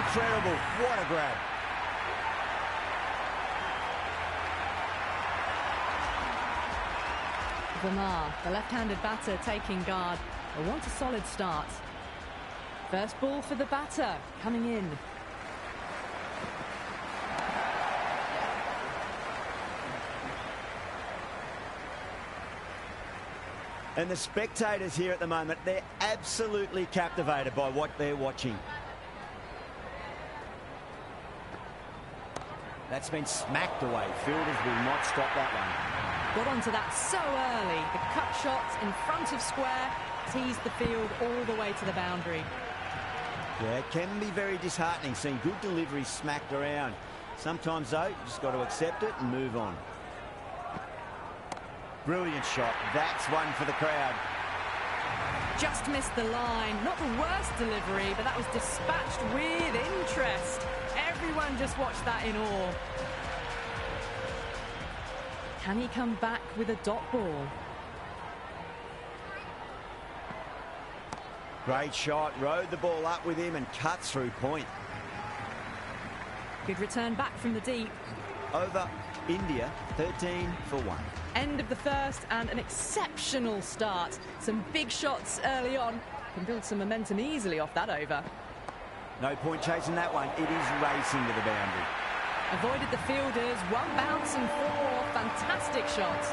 Incredible. What a grab. The left-handed batter taking guard. They want a solid start. First ball for the batter coming in. And the spectators here at the moment, they're absolutely captivated by what they're watching. That's been smacked away. Fielders will not stop that one. Got onto that so early. The cut shot in front of square teased the field all the way to the boundary. Yeah, it can be very disheartening seeing good deliveries smacked around. Sometimes, though, you just got to accept it and move on. Brilliant shot. That's one for the crowd. Just missed the line. Not the worst delivery, but that was dispatched with interest. Everyone just watched that in awe. Can he come back with a dot ball? Great shot. Rode the ball up with him and cut through point. Good return back from the deep. Over India, 13 for 1. End of the first and an exceptional start. Some big shots early on. Can build some momentum easily off that over. No point chasing that one. It is racing to the boundary. Avoided the fielders. One bounce and 4. Fantastic shots.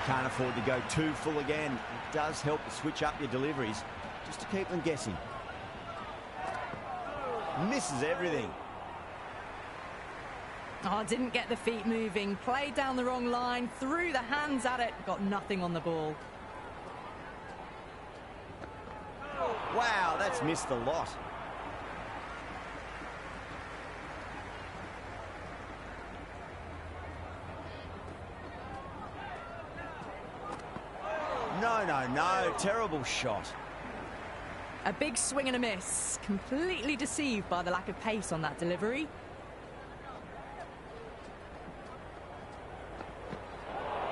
Can't afford to go too full again. It does help to switch up your deliveries just to keep them guessing. Misses everything. Oh, didn't get the feet moving. Played down the wrong line. Threw the hands at it. Got nothing on the ball. Wow, that's missed a lot. No. Terrible shot. A big swing and a miss. Completely deceived by the lack of pace on that delivery.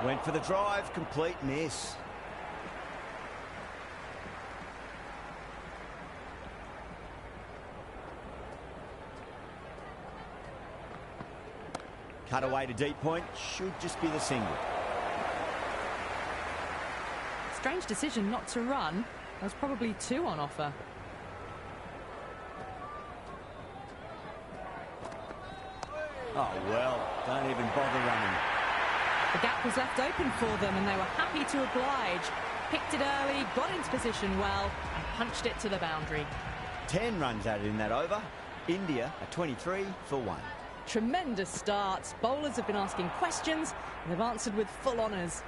Went for the drive, complete miss. Cut away to deep point, should just be the single. Strange decision not to run. There's probably 2 on offer. Oh well, don't even bother running. The gap was left open for them and they were happy to oblige. Picked it early, got into position well and punched it to the boundary. 10 runs added in that over. India are 23 for 1. Tremendous start. Bowlers have been asking questions and they've answered with full honours.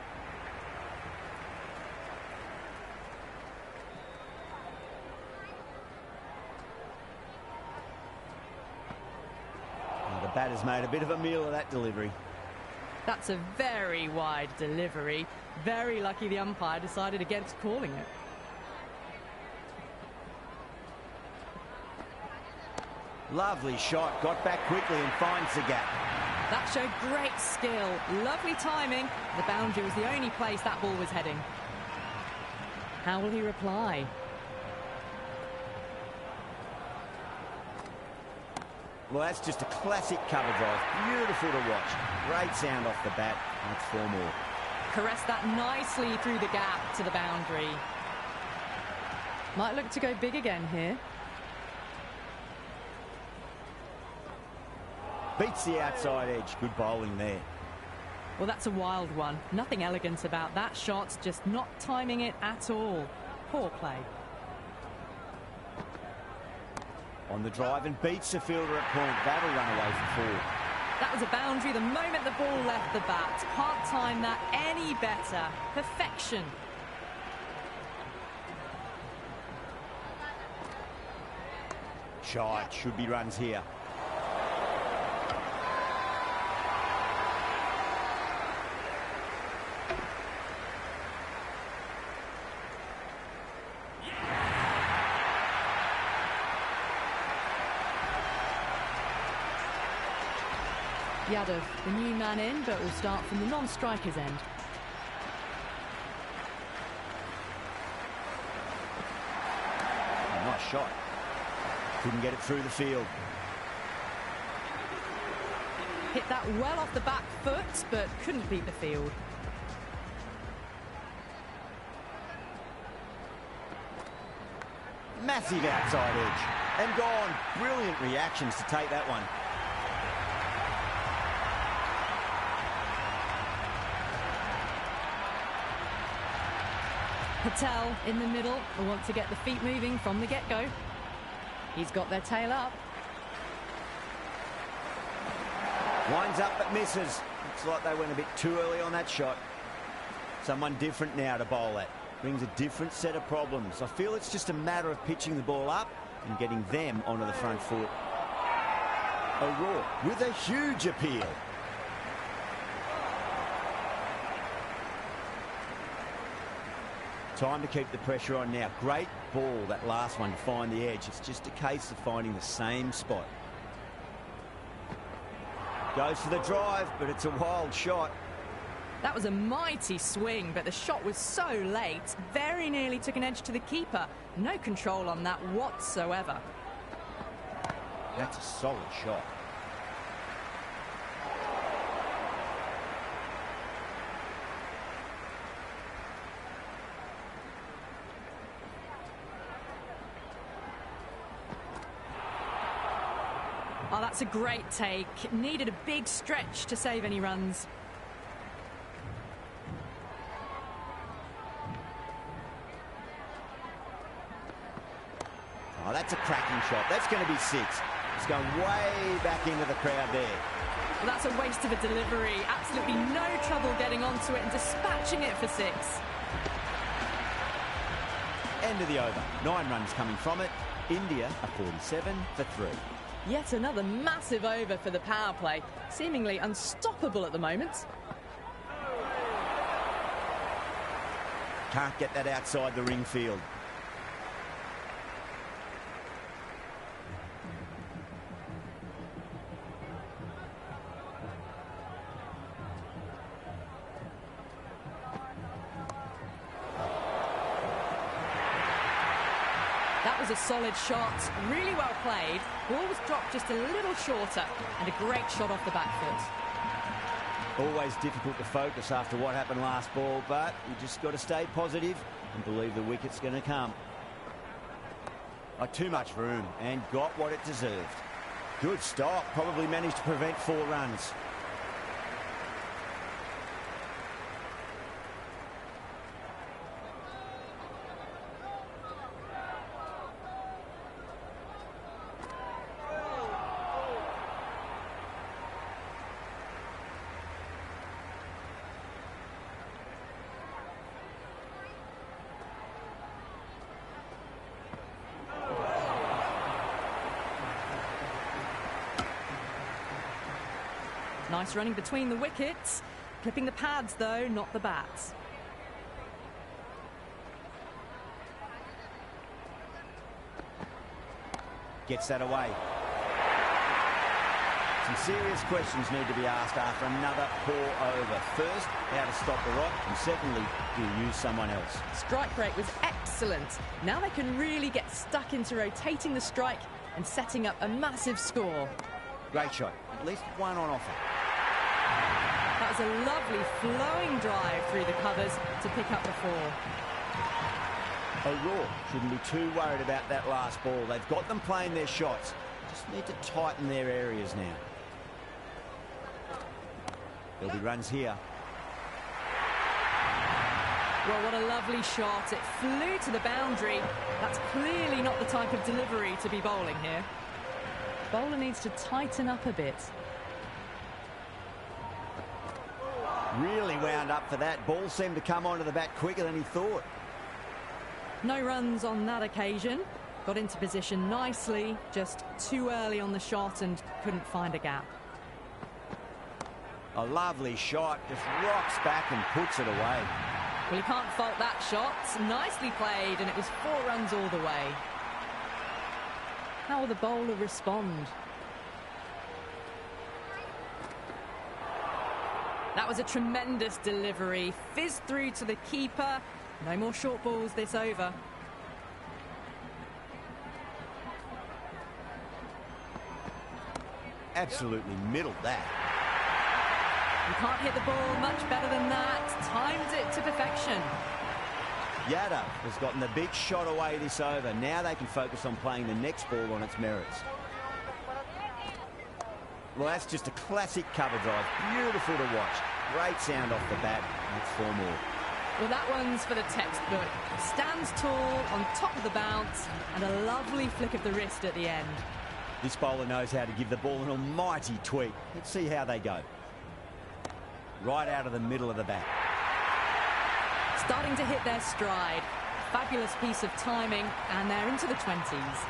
Well, the batter's made a bit of a meal of that delivery. That's a very wide delivery. Very lucky the umpire decided against calling it. Lovely shot, got back quickly and finds the gap. That showed great skill, lovely timing. The boundary was the only place that ball was heading. How will he reply? Well, that's just a classic cover drive. Beautiful to watch. Great sound off the bat. That's 4 more. Caressed that nicely through the gap to the boundary. Might look to go big again here. Beats the outside edge. Good bowling there. Well, that's a wild one. Nothing elegant about that shot, just not timing it at all. Poor play. On the drive and beats the fielder at point. That'll run away for 4. That was a boundary the moment the ball left the bat. Can't time that any better. Perfection. Shot. Should be runs here. Yadav, the new man in, but will start from the non-striker's end. Nice shot. Couldn't get it through the field. Hit that well off the back foot, but couldn't beat the field. Massive outside edge. And gone. Brilliant reactions to take that one. Patel in the middle will want to get the feet moving from the get-go. He's got their tail up. Winds up but misses. Looks like they went a bit too early on that shot. Someone different now to bowl at. Brings a different set of problems. I feel it's just a matter of pitching the ball up and getting them onto the front foot. O'Rourke with a huge appeal. Time to keep the pressure on now. Great ball, that last one, to find the edge. It's just a case of finding the same spot. Goes for the drive, but it's a wild shot. That was a mighty swing, but the shot was so late. Very nearly took an edge to the keeper. No control on that whatsoever. That's a solid shot. Oh, that's a great take. Needed a big stretch to save any runs. Oh, that's a cracking shot. That's going to be 6. It's going way back into the crowd there. Well, that's a waste of a delivery. Absolutely no trouble getting onto it and dispatching it for 6. End of the over. 9 runs coming from it. India are 47 for 3. Yet another massive over for the power play. Seemingly unstoppable at the moment. Can't get that outside the ring field. That was a solid shot, really well played. Ball was dropped just a little shorter, and a great shot off the back foot. Always difficult to focus after what happened last ball, but you just got to stay positive and believe the wicket's going to come. Too much room and got what it deserved. Good stop, probably managed to prevent 4 runs. Nice running between the wickets. Clipping the pads, though, not the bats. Gets that away. Some serious questions need to be asked after another poor over. First, how to stop the rot, and secondly, do you use someone else? Strike rate was excellent. Now they can really get stuck into rotating the strike and setting up a massive score. Great shot. At least one on offer. That was a lovely flowing drive through the covers to pick up the 4. O'Rourke shouldn't be too worried about that last ball. They've got them playing their shots. Just need to tighten their areas now. There'll be runs here. Well, what a lovely shot. It flew to the boundary. That's clearly not the type of delivery to be bowling here. Bowler needs to tighten up a bit. Really wound up for that. Ball seemed to come onto the bat quicker than he thought. No runs on that occasion. Got into position nicely, just too early on the shot and couldn't find a gap. A lovely shot, just rocks back and puts it away. Well, you can't fault that shot. Nicely played, and it was 4 runs all the way. How will the bowler respond? That was a tremendous delivery. Fizzed through to the keeper. No more short balls this over. absolutely middled that. You can't hit the ball much better than that. Timed it to perfection. Yada has gotten the big shot away this over. Now they can focus on playing the next ball on its merits. Well, that's just a classic cover drive. Beautiful to watch. Great sound off the bat. That's 4 more. Well, that one's for the textbook. Stands tall on top of the bounce and a lovely flick of the wrist at the end. This bowler knows how to give the ball an almighty tweak. Let's see how they go. Right out of the middle of the bat. Starting to hit their stride. Fabulous piece of timing, and they're into the 20s.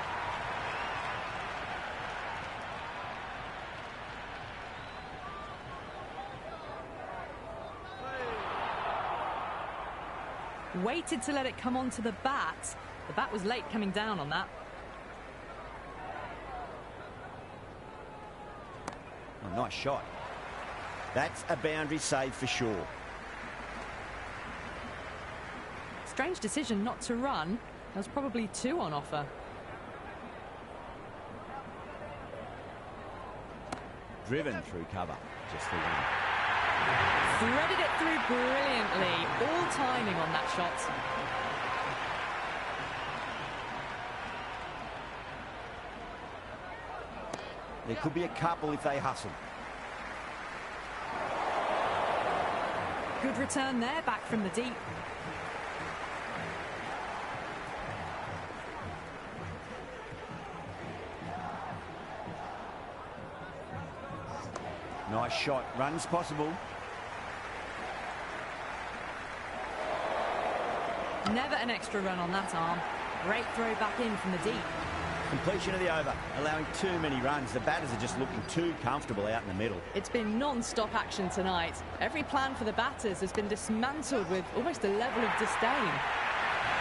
Waited to let it come onto the bat. The bat was late coming down on that. Oh, nice shot. That's a boundary save for sure. Strange decision not to run. There was probably 2 on offer. Driven through cover. Just the one. Threaded it through brilliantly. All timing on that shot. There could be a couple if they hustle. Good return there, back from the deep. Nice shot. Runs possible. Never an extra run on that arm. Great throw back in from the deep. Completion of the over, allowing too many runs. The batters are just looking too comfortable out in the middle. It's been non-stop action tonight. Every plan for the batters has been dismantled with almost a level of disdain.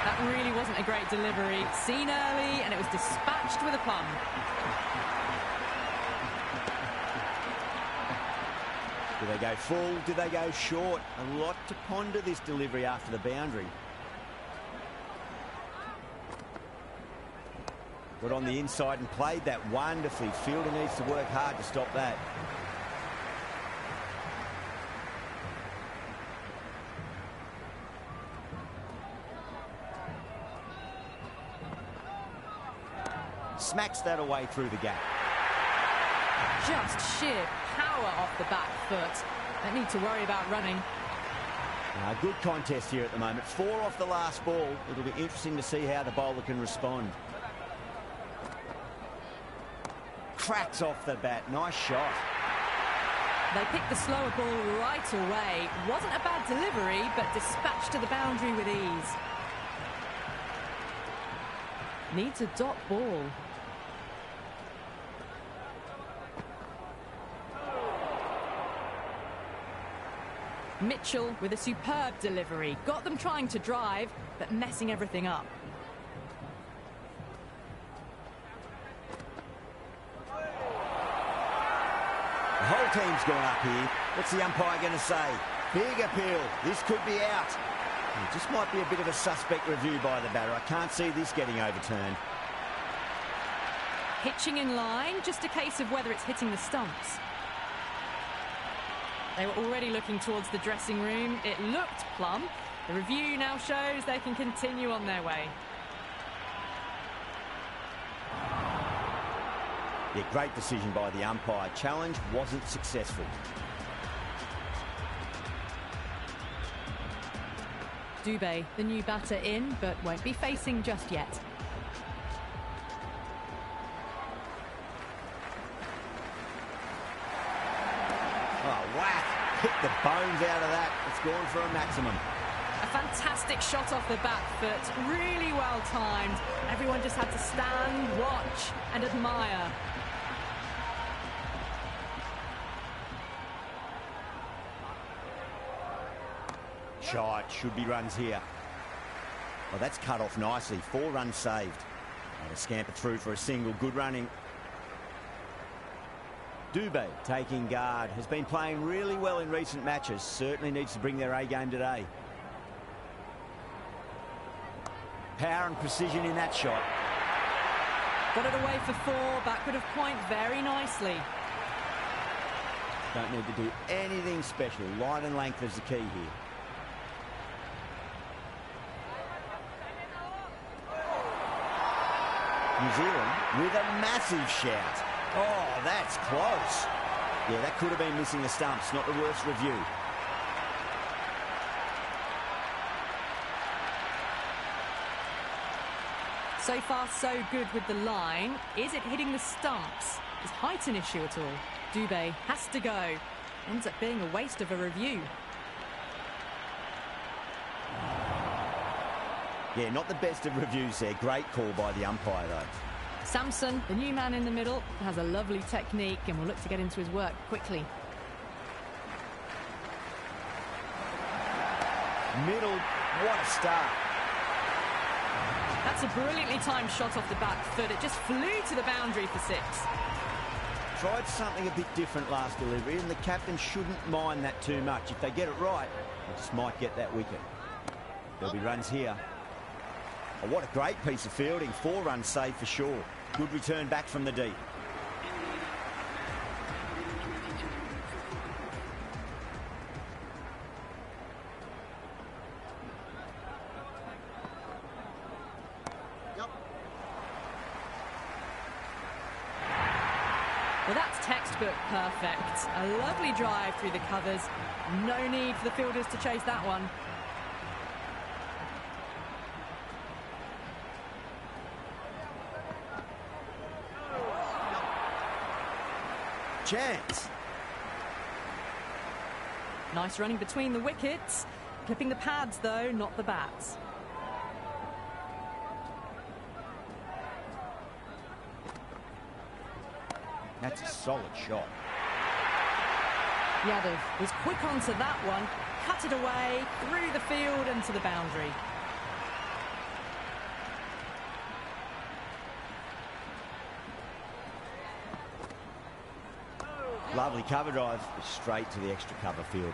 That really wasn't a great delivery. Seen early, and it was dispatched with a plum. Do they go full? Do they go short? A lot to ponder this delivery after the boundary. Got on the inside and played that wonderfully. Fielder needs to work hard to stop that. Smacks that away through the gap. Just sheer power off the back foot. Don't need to worry about running. Good contest here at the moment. 4 off the last ball. It'll be interesting to see how the bowler can respond. Cracks off the bat. Nice shot. They picked the slower ball right away. Wasn't a bad delivery, but dispatched to the boundary with ease. Needs a dot ball. Mitchell with a superb delivery. Got them trying to drive, but messing everything up. The whole team's gone up here. What's the umpire going to say? Big appeal. This could be out. It just might be a bit of a suspect review by the batter. I can't see this getting overturned. Hitching in line, just a case of whether it's hitting the stumps. They were already looking towards the dressing room. It looked plumb. The review now shows they can continue on their way. Yeah, great decision by the umpire. Challenge wasn't successful. Dubé, the new batter in, but won't be facing just yet. Oh, whack. Hit the bones out of that. It's gone for a maximum. A fantastic shot off the back foot. Really well timed. Everyone just had to stand, watch and admire. Shot. Should be runs here. Well, that's cut off nicely. 4 runs saved. And a scamper through for a single. Good running. Dubé taking guard. Has been playing really well in recent matches. Certainly needs to bring their A game today. Power and precision in that shot. Got it away for 4. Backward of point very nicely. Don't need to do anything special. Line and length is the key here. New Zealand with a massive shout. Oh, that's close. Yeah, that could have been missing the stumps. Not the worst review. So far, so good with the line. Is it hitting the stumps? Is height an issue at all? Dubé has to go. Ends up being a waste of a review. Yeah, not the best of reviews there. Great call by the umpire, though. Samson, the new man in the middle, has a lovely technique and will look to get into his work quickly. Middle, what a start. That's a brilliantly timed shot off the back foot. It just flew to the boundary for 6. Tried something a bit different last delivery, and the captain shouldn't mind that too much. If they get it right, they just might get that wicket. There'll be runs here. Oh, what a great piece of fielding. 4 runs saved for sure. Good return back from the deep. Well, that's textbook perfect. A lovely drive through the covers. No need for the fielders to chase that one. Chance. Nice running between the wickets. Clipping the pads, though, not the bats. That's a solid shot. Yadav was quick onto that one. Cut it away, through the field and to the boundary. Lovely cover drive, straight to the extra cover fielder.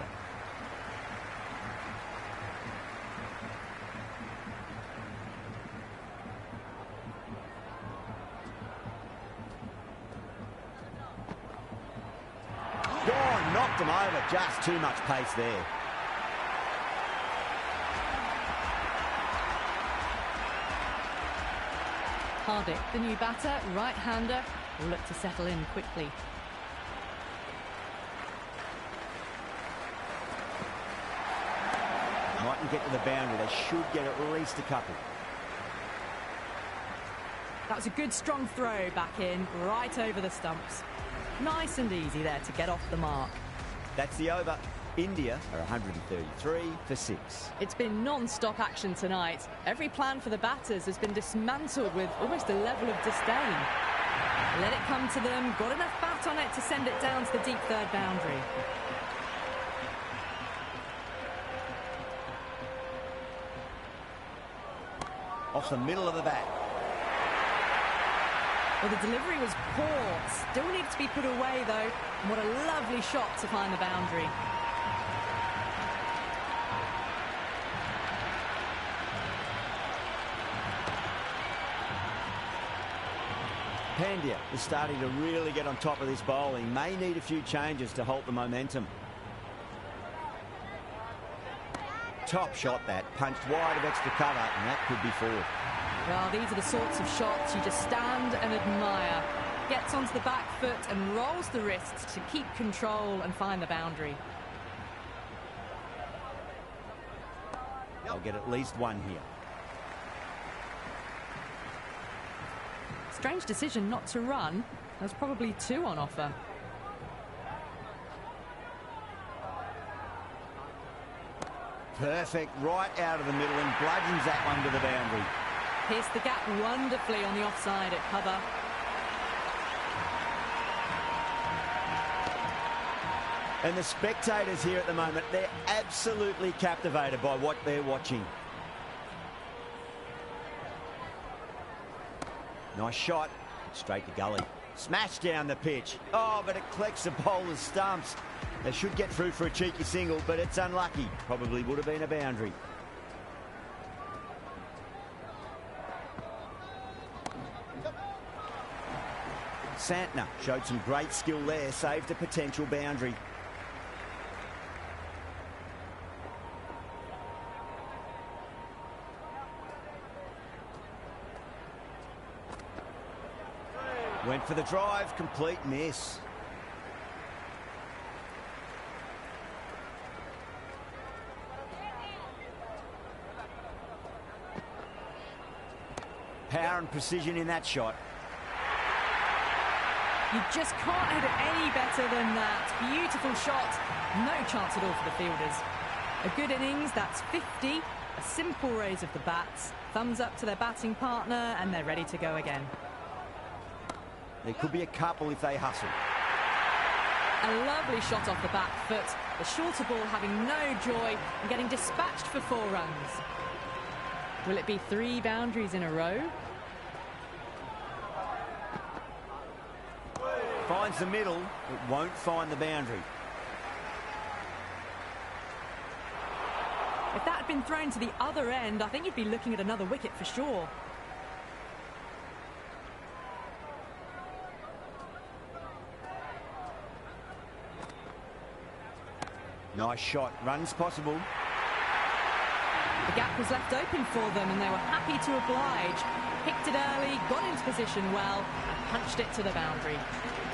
Gone, knocked him over, just too much pace there. Hardik, the new batter, right-hander, will look to settle in quickly. Mightn't get to the boundary. They should get at least a couple. That was a good strong throw back in, right over the stumps. Nice and easy there to get off the mark. That's the over. India are 133 for 6. It's been non-stop action tonight. Every plan for the batters has been dismantled with almost a level of disdain. Let it come to them, got enough bat on it to send it down to the deep third boundary. Off the middle of the bat. Well, the delivery was poor. Still needs to be put away, though. And what a lovely shot to find the boundary. Pandya is starting to really get on top of this bowling. May need a few changes to halt the momentum. Top shot that, punched wide of extra cover, and that could be 4. Well, these are the sorts of shots you just stand and admire. Gets onto the back foot and rolls the wrists to keep control and find the boundary. I'll get at least 1 here. Strange decision not to run. There's probably 2 on offer. Perfect, right out of the middle, and bludgeons that one to the boundary. Pierced the gap wonderfully on the offside at cover. And the spectators here at the moment, they're absolutely captivated by what they're watching. Nice shot, straight to gully. Smashed down the pitch. Oh, but it collects the bowler's stumps. They should get through for a cheeky single, but it's unlucky. Probably would have been a boundary. Santner showed some great skill there, saved a potential boundary. Went for the drive, complete miss. Power and precision in that shot. You just can't hit it any better than that. Beautiful shot. No chance at all for the fielders. A good innings, that's 50. A simple raise of the bats. Thumbs up to their batting partner, and they're ready to go again. There could be a couple if they hustle. A lovely shot off the back foot. The shorter ball having no joy and getting dispatched for 4 runs. Will it be 3 boundaries in a row? Finds the middle, but won't find the boundary. If that had been thrown to the other end, I think you'd be looking at another wicket for sure. Nice shot, runs possible. The gap was left open for them and they were happy to oblige. Picked it early, got into position well and punched it to the boundary.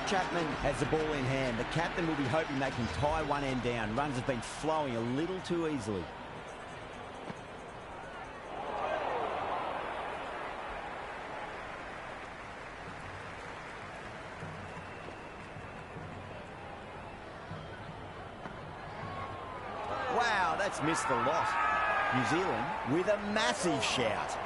Chapman has the ball in hand. The captain will be hoping they can tie one end down. Runs have been flowing a little too easily. Wow, that's missed the lot. New Zealand with a massive shout.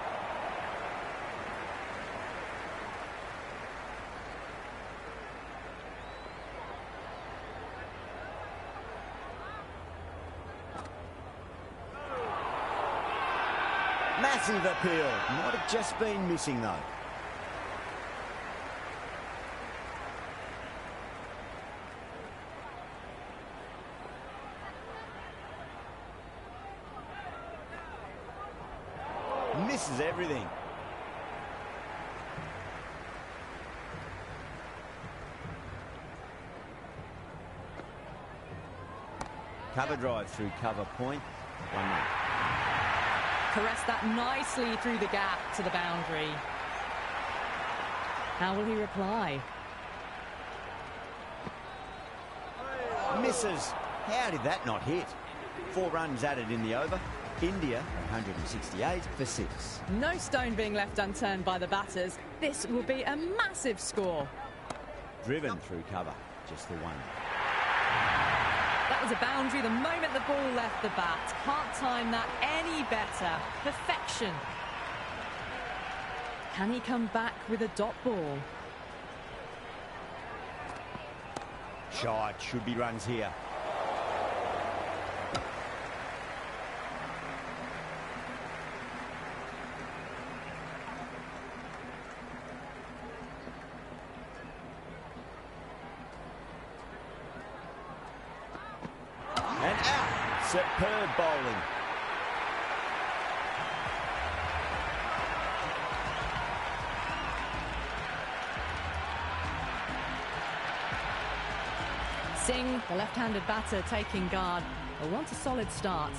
Massive appeal. Might have just been missing though. Misses everything. Cover drive through cover point. 1-0. Caressed that nicely through the gap to the boundary. How will he reply? Misses. How did that not hit? 4 runs added in the over. India 168 for 6. No stone being left unturned by the batters. This will be a massive score. Driven through cover. Just the 1. That was a boundary the moment the ball left the bat. Can't time that any better. Perfection. Can he come back with a dot ball? Shot. Should be runs here. And out. Superb bowling. Singh, the left-handed batter, taking guard. They'll want a solid start.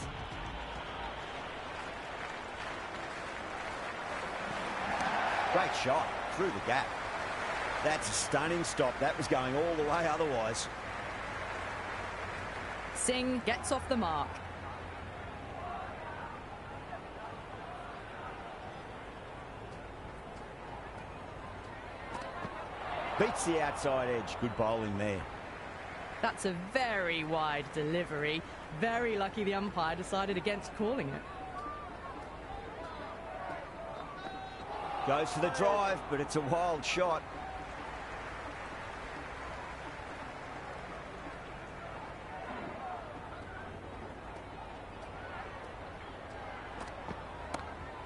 Great shot through the gap. That's a stunning stop. That was going all the way otherwise. Singh gets off the mark. Beats the outside edge. Good bowling there. That's a very wide delivery. Very lucky the umpire decided against calling it. Goes for the drive, but it's a wild shot.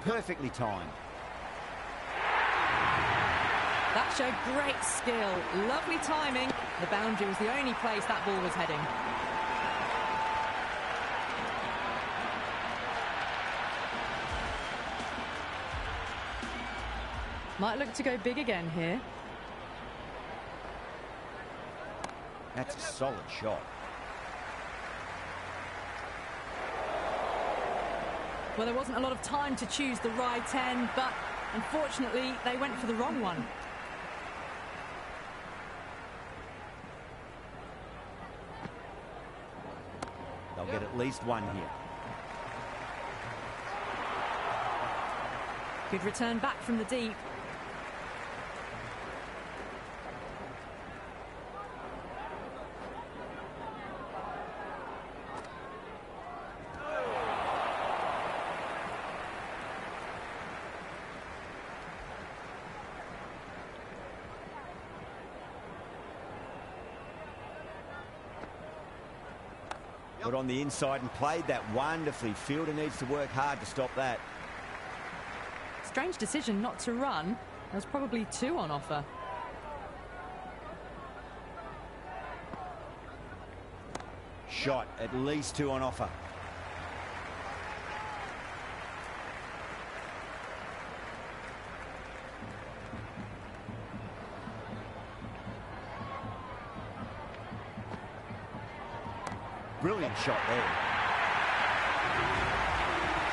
Perfectly timed. That showed great skill. Lovely timing. The boundary was the only place that ball was heading. Might look to go big again here. That's a solid shot. Well, there wasn't a lot of time to choose the right end, but unfortunately they went for the wrong one. least one here. Good return back from the deep. Got on the inside and played that wonderfully. Fielder needs to work hard to stop that. Strange decision not to run. There's probably two on offer. Shot, at least two on offer. Brilliant shot there.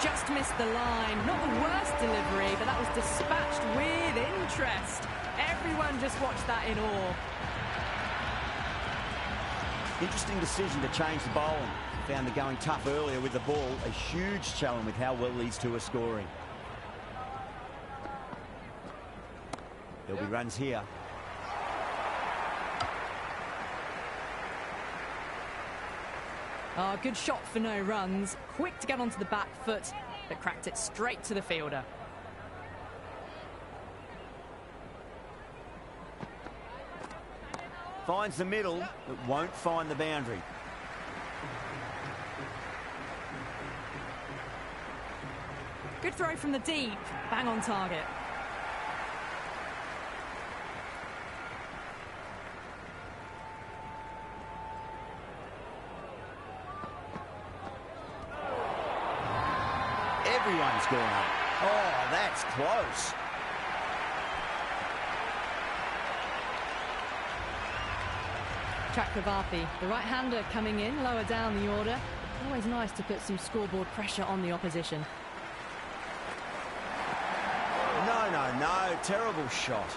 Just missed the line. Not the worst delivery, but that was dispatched with interest. Everyone just watched that in awe. Interesting decision to change the bowling. Found the going tough earlier with the ball. A huge challenge with how well these two are scoring. There'll be runs here. Oh, good shot for no runs. Quick to get onto the back foot, but cracked it straight to the fielder. Finds the middle, but won't find the boundary. Good throw from the deep. Bang on target. Everyone's gone up. Oh, that's close. Chakravarti, the right-hander coming in lower down the order. Always nice to put some scoreboard pressure on the opposition. No, terrible shot.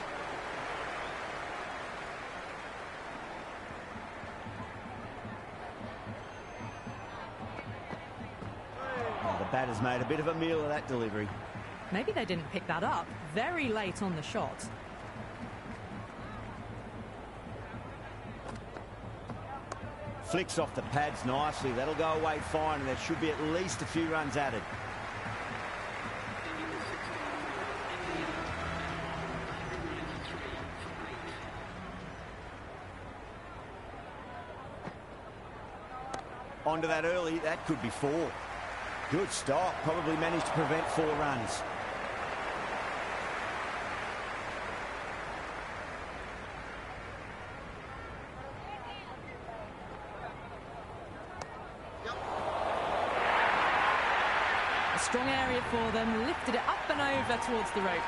Oh, the batter's made a bit of a meal of that delivery. Maybe they didn't pick that up very late on the shot. Flicks off the pads nicely. That'll go away fine, and there should be at least a few runs added. Onto that early, that could be four. Good stop, probably managed to prevent 4 runs. A strong area for them, lifted it up and over towards the rope.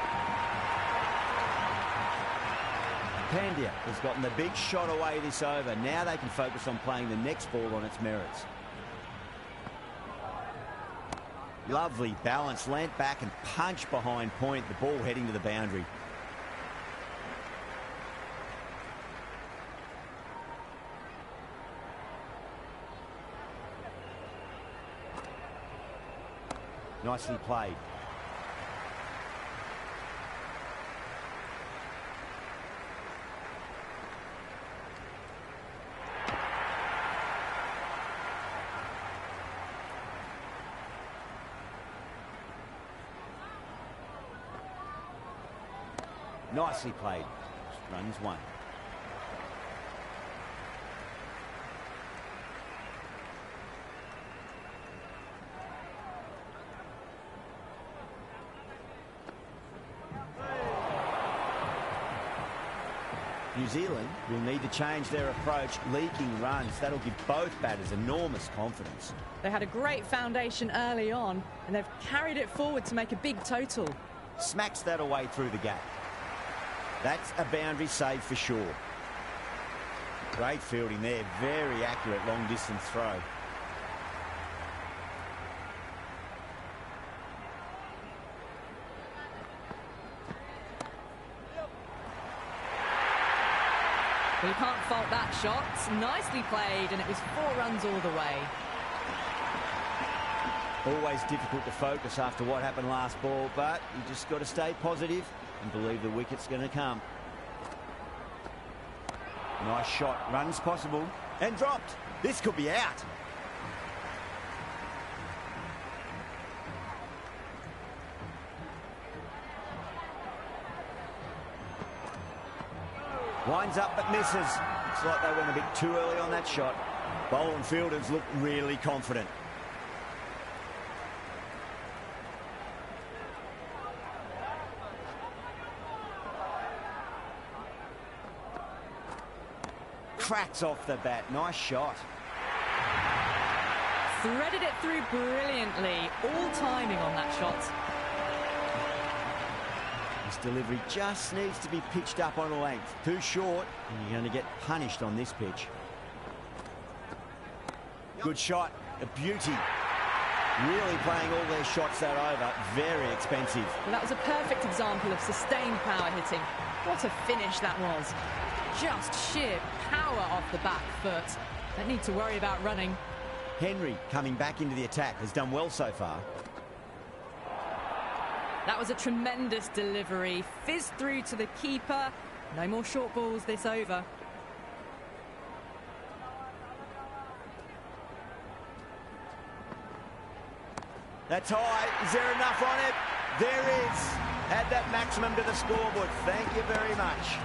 Pandya has gotten the big shot away this over. Now they can focus on playing the next ball on its merits. Lovely balance, leant back and punch behind point. The ball heading to the boundary. Nicely played. Nicely played. Runs 1. New Zealand will need to change their approach, leaking runs. That'll give both batters enormous confidence. They had a great foundation early on, and they've carried it forward to make a big total. Smacks that away through the gap. That's a boundary save for sure. Great fielding there. Very accurate long-distance throw. Well, you can't fault that shot. Nicely played, and it was 4 runs all the way. Always difficult to focus after what happened last ball, but you just got to stay positive and believe the wicket's going to come. Nice shot, runs possible, and dropped. This could be out. Winds up but misses. Looks like they went a bit too early on that shot. Bowler and fielders look really confident. Cracks off the bat. Nice shot. Threaded it through brilliantly. All timing on that shot. This delivery just needs to be pitched up on a length. Too short, and you're going to get punished on this pitch. Good shot. A beauty. Really playing all their shots that over. Very expensive. Well, that was a perfect example of sustained power hitting. What a finish that was. Just sheer power off the back foot. Don't need to worry about running. Henry, coming back into the attack, has done well so far. That was a tremendous delivery. Fizzed through to the keeper. No more short balls this over. That's high. Is there enough on it? There is. Add that maximum to the scoreboard. Thank you very much.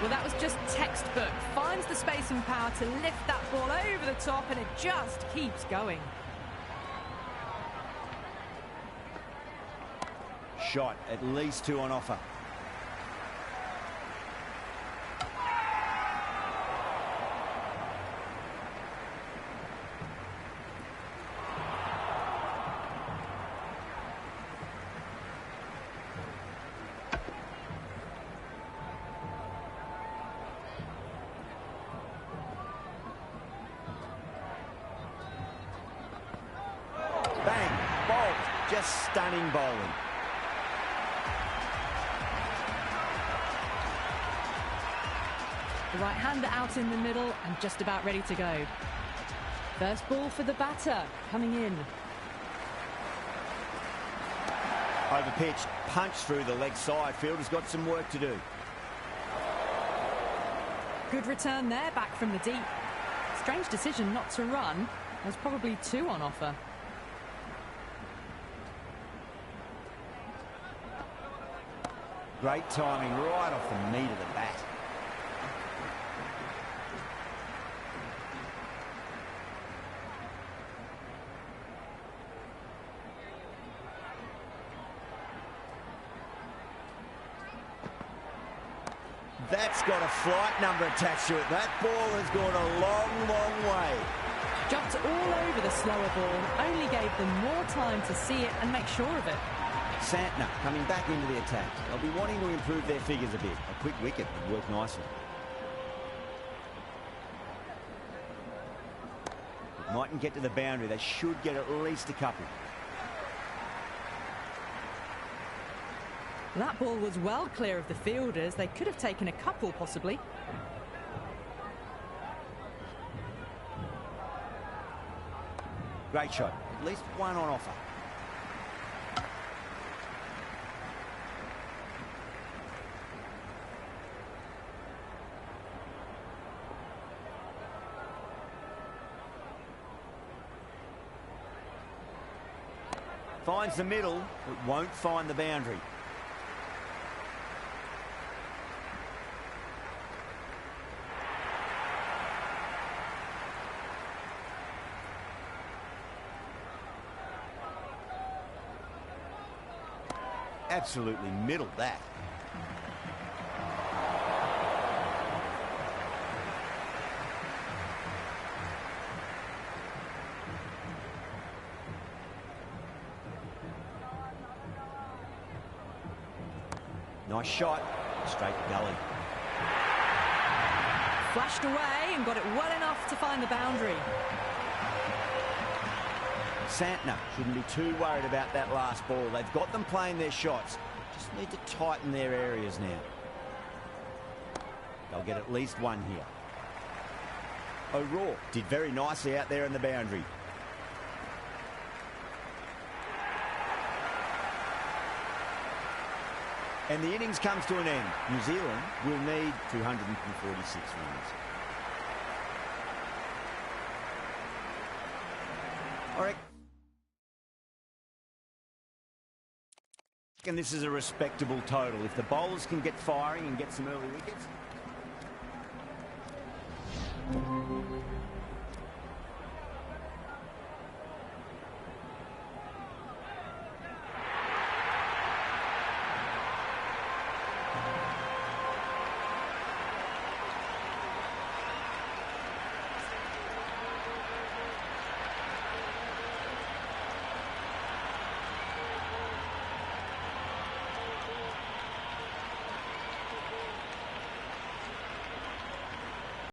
Well, that was just textbook. Finds the space and power to lift that ball over the top, and it just keeps going. Shot, at least 2 on offer. Bang, bowled, just stunning bowling. The right-hander out in the middle and just about ready to go. First ball for the batter, coming in. Over-pitched, punch through the leg side. Fielder's got some work to do. Good return there, back from the deep. Strange decision not to run. There's probably 2 on offer. Great timing right off the meat of the bat. That's got a flight number attached to it. That ball has gone a long, long way. Jumped all over the slower ball, only gave them more time to see it and make sure of it. Santner coming back into the attack. They'll be wanting to improve their figures a bit. A quick wicket would work nicely. It mightn't get to the boundary. They should get at least a couple. That ball was well clear of the fielders. They could have taken a couple, possibly. Great shot. At least 1 on offer. Finds the middle, but won't find the boundary. Absolutely middled that. Nice shot, straight gully. Flashed away and got it well enough to find the boundary. Santner shouldn't be too worried about that last ball. They've got them playing their shots. Just need to tighten their areas now. They'll get at least 1 here. O'Rourke did very nicely out there in the boundary. And the innings comes to an end. New Zealand will need 246 runs. All right. And this is a respectable total. If the bowlers can get firing and get some early wickets.